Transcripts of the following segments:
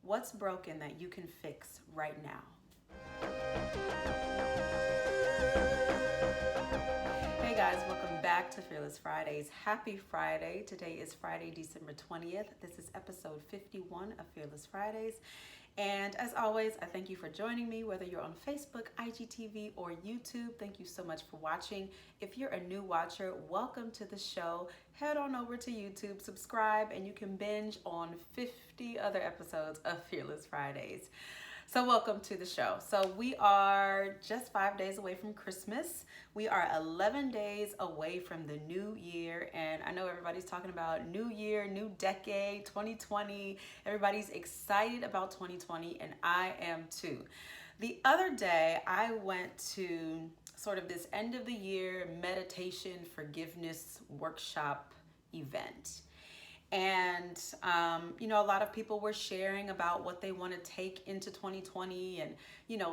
What's broken that you can fix right now? Hey guys, welcome back to Fearless Fridays. Happy Friday. Today is Friday, December 20th. This is episode 51 of Fearless Fridays. And as always, I thank you for joining me, whether you're on Facebook, IGTV, or YouTube. Thank you so much for watching. If you're a new watcher, welcome to the show. Head on over to YouTube, subscribe, and you can binge on 50 other episodes of Fearless Fridays. So welcome to the show. So we are just 5 days away from Christmas. We are 11 days away from the new year. And I know everybody's talking about new year, new decade, 2020. Everybody's excited about 2020 and I am too. The other day I went to sort of this end of the year meditation forgiveness workshop event. And, a lot of people were sharing about what they want to take into 2020 and,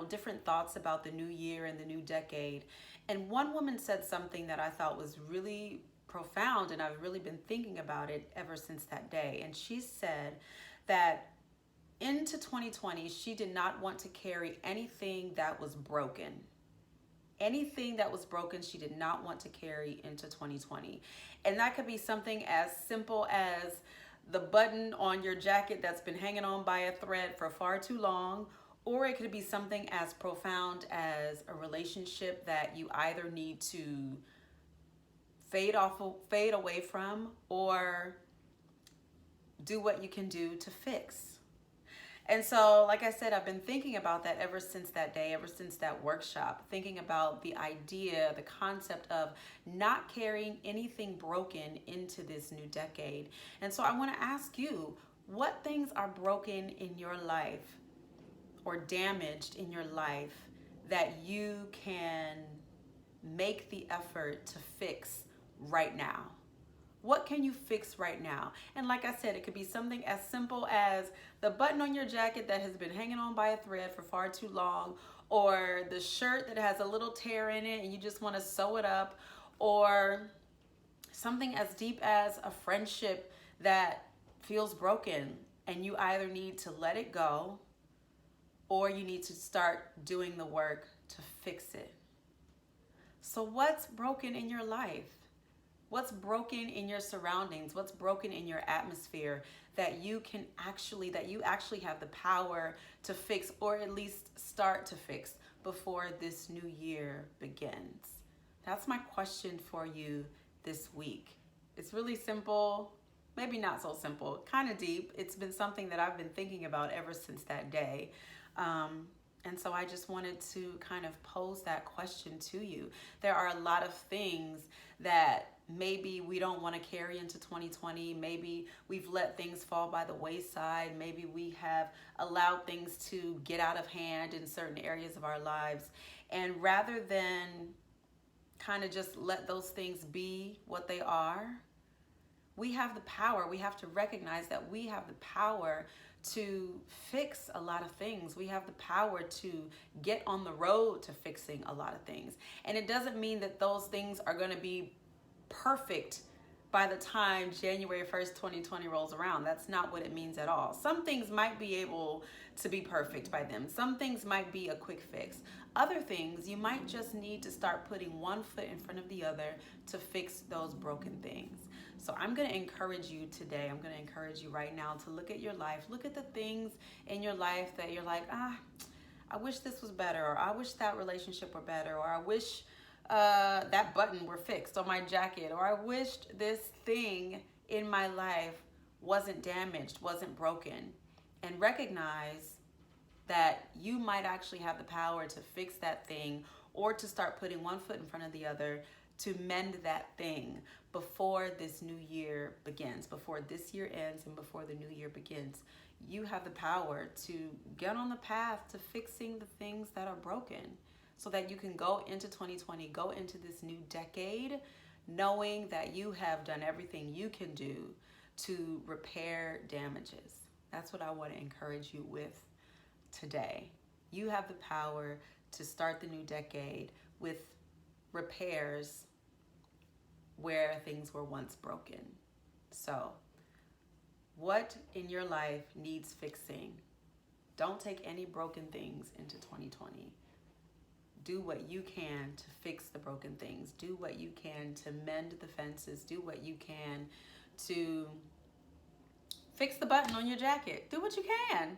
different thoughts about the new year and the new decade. And one woman said something that I thought was really profound, and I've really been thinking about it ever since that day. And she said that into 2020, she did not want to carry anything that was broken. Anything that was broken, she did not want to carry into 2020. And that could be something as simple as the button on your jacket that's been hanging on by a thread for far too long, or it could be something as profound as a relationship that you either need to fade away from, or do what you can do to fix. And so, like I said, I've been thinking about that ever since that day, ever since that workshop, thinking about the idea, the concept of not carrying anything broken into this new decade. And so I want to ask you, what things are broken in your life or damaged in your life that you can make the effort to fix right now? What can you fix right now? And like I said, it could be something as simple as the button on your jacket that has been hanging on by a thread for far too long, or the shirt that has a little tear in it and you just want to sew it up, or something as deep as a friendship that feels broken and you either need to let it go or you need to start doing the work to fix it. So what's broken in your life? What's broken in your surroundings? What's broken in your atmosphere that you actually have the power to fix, or at least start to fix before this new year begins? That's my question for you this week. It's really simple, maybe not so simple, kind of deep. It's been something that I've been thinking about ever since that day. And so I just wanted to kind of pose that question to you. There are a lot of things that maybe we don't want to carry into 2020. Maybe we've let things fall by the wayside. Maybe we have allowed things to get out of hand in certain areas of our lives. And rather than kind of just let those things be what they are, we have the power. We have to recognize that we have the power to fix a lot of things. We have the power to get on the road to fixing a lot of things. And it doesn't mean that those things are going to be perfect by the time January 1st, 2020 rolls around. That's not what it means at all. Some things might be able to be perfect by then. Some things might be a quick fix. Other things, you might just need to start putting one foot in front of the other to fix those broken things. So I'm going to encourage you today. I'm going to encourage you right now to look at your life. Look at the things in your life that you're like, I wish this was better, or I wish that relationship were better, or I wish that button were fixed on my jacket, or I wished this thing in my life wasn't damaged, wasn't broken. And recognize that you might actually have the power to fix that thing, or to start putting one foot in front of the other to mend that thing before this new year begins, before this year ends and before the new year begins. You have the power to get on the path to fixing the things that are broken, so that you can go into 2020, go into this new decade, knowing that you have done everything you can do to repair damages. That's what I want to encourage you with today. You have the power to start the new decade with repairs where things were once broken. So, what in your life needs fixing Don't take any broken things into 2020. Do what you can to fix the broken things. Do what you can to mend the fences. Do what you can to fix the button on your jacket. Do what you can.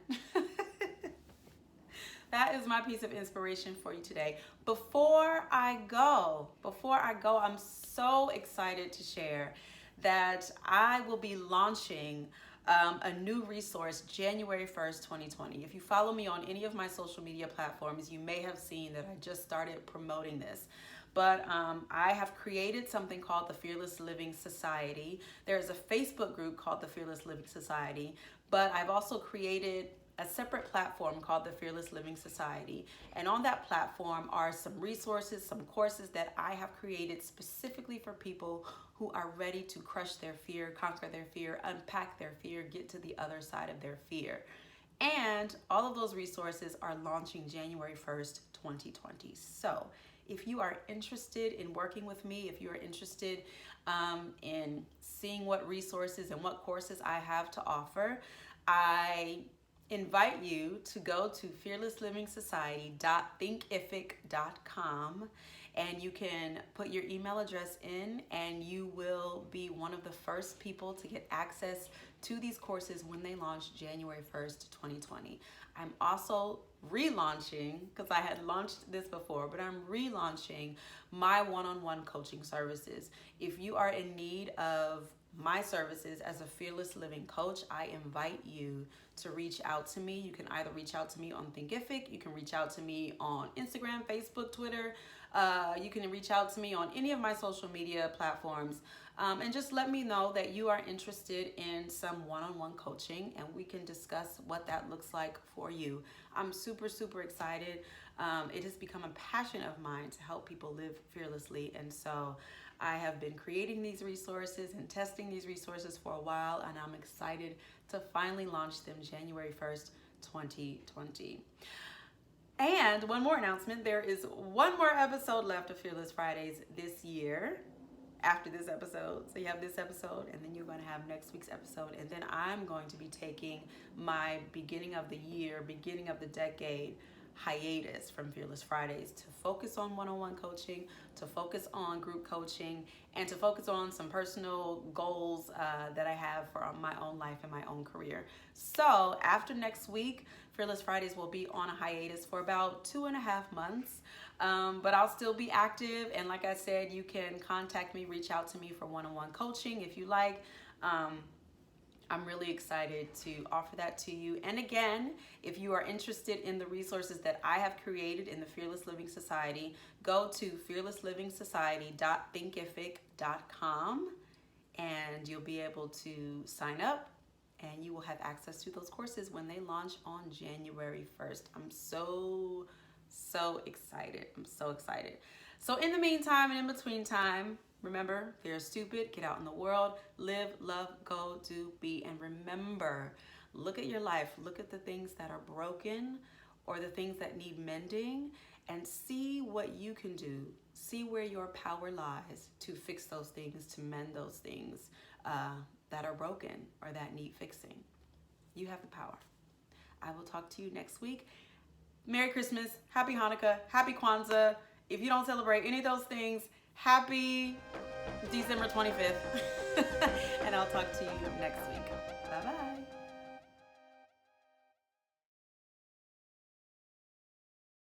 That is my piece of inspiration for you today. Before I go, I'm so excited to share that I will be launching a new resource January 1st, 2020. If you follow me on any of my social media platforms, you may have seen that I just started promoting this. But I have created something called the Fearless Living Society. There's a Facebook group called the Fearless Living Society, but I've also created a separate platform called the Fearless Living Society. And on that platform are some resources, some courses that I have created specifically for people who are ready to crush their fear, conquer their fear, unpack their fear, get to the other side of their fear. And all of those resources are launching January 1st, 2020. So if you are interested in working with me, if you are interested in seeing what resources and what courses I have to offer, I invite you to go to fearlessliving.society.thinkific.com, and you can put your email address in, and you will be one of the first people to get access to these courses when they launch January 1st, 2020. I'm also relaunching, because I had launched this before, but I'm relaunching my one-on-one coaching services. If you are in need of my services as a fearless living coach, I invite you to reach out to me. You can either reach out to me on Thinkific, you can reach out to me on Instagram, Facebook, Twitter, you can reach out to me on any of my social media platforms, and just let me know that you are interested in some one-on-one coaching, and we can discuss what that looks like for you. I'm super, super excited. It has become a passion of mine to help people live fearlessly, and so I have been creating these resources and testing these resources for a while, and I'm excited to finally launch them January 1st, 2020. And one more announcement, there is one more episode left of Fearless Fridays this year after this episode. So you have this episode, and then you're going to have next week's episode, and then I'm going to be taking my beginning of the year, beginning of the decade hiatus from Fearless Fridays to focus on one-on-one coaching, to focus on group coaching, and to focus on some personal goals that I have for my own life and my own career. So after next week, Fearless Fridays will be on a hiatus for about 2.5 months, but I'll still be active. And like I said, you can contact me, reach out to me for one-on-one coaching if you like. I'm really excited to offer that to you. And again, if you are interested in the resources that I have created in the Fearless Living Society, go to fearlessliving.society.thinkific.com, and you'll be able to sign up, and you will have access to those courses when they launch on January 1st. I'm so excited. I'm so excited. So in the meantime and in between time, remember, fear is stupid. Get out in the world, live, love, go, do, be, and remember, look at your life. Look at the things that are broken or the things that need mending, and see what you can do. See where your power lies to fix those things, to mend those things that are broken or that need fixing. You have the power. I will talk to you next week. Merry Christmas, Happy Hanukkah, Happy Kwanzaa. If you don't celebrate any of those things, Happy December 25th. And I'll talk to you next week.